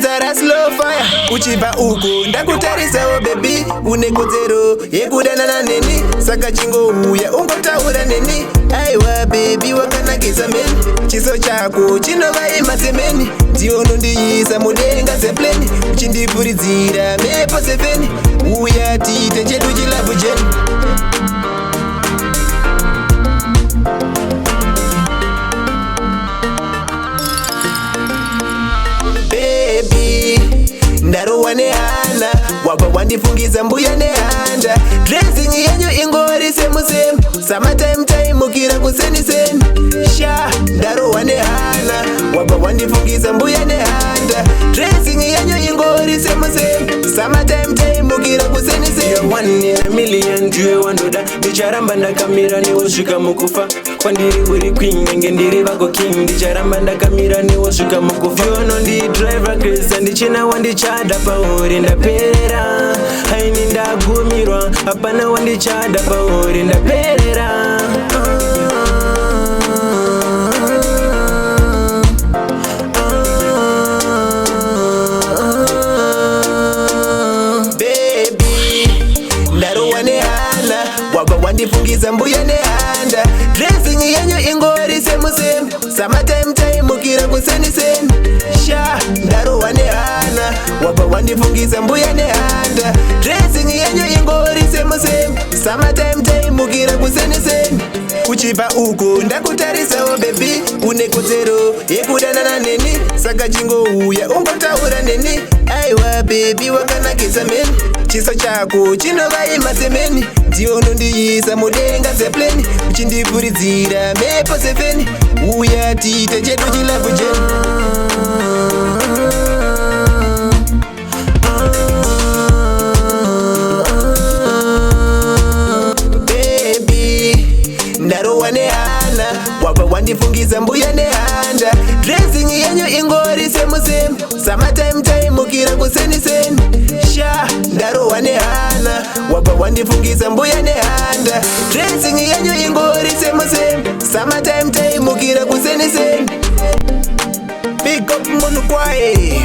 Zara slow fire, uchipa uko ndakutarisawo baby, une kodzero yekudanana neni, saka chingouya ungotaura neni. Aiwa baby wakanakisa meni, chiso chako chinovaima semeni, ndiyo unondiisa mudenga sepleni, uchindipfuridzira mepo sefeni, uya tiite chedu chilavu cheni. Ndarowa nehana, wabva wandifungisa mbuya nehanda, dressing yenyu ingori semusemu, summertime mukira kuseniseni. Sha, ndarowa nehana, wabva wandifungisa mbuya nehanda, dressing yenyu ingori semusemu, summertime mukira kuseniseni. You're 1 in a million, ndiwe wandoda, ndicharamba ndakamira newosvika mukufa. Kwandiri uri queen, nenge ndiri vako king, ndicharamba ndakamira newosvika mukufa. Ndi driver Chris, ndichina wandichada pauri ndaperera, haini ndagumirwa, hapana wandichada pauri ndaperera. Wabva wandifungisa mbuya nehanda, dressing yenyu ingori semusemu, summertime mukira kuseniseni. Sha, ndarowa nehana, wabva wandifungisa mbuya nehanda, dressing yenyu ingori semusemu, summertime mukira kuseniseni. Uchipa uko ndakutarisawo baby, une kodzero yekudanana neni, saka chingouya ungotaura neni. Aiwa baby wakanakisa meni, chiso chako chinovaima semeni, ndiyo unondiisa mudenga sepleni, uchindipfuridzira mepo sefeni, uya tiite chedu chilavu cheni. Ndarowa nehana, wabva wandifungisa mbuya nehanda, dressing yenyu ingori semusemu, summertime mukira kuseniseni. Sha, ndarowa nehana, wabva wandifungisa mbuya nehanda, dressing yenyu ingori semusemu, summertime mukira kuseniseni. Big up munhu kwaye.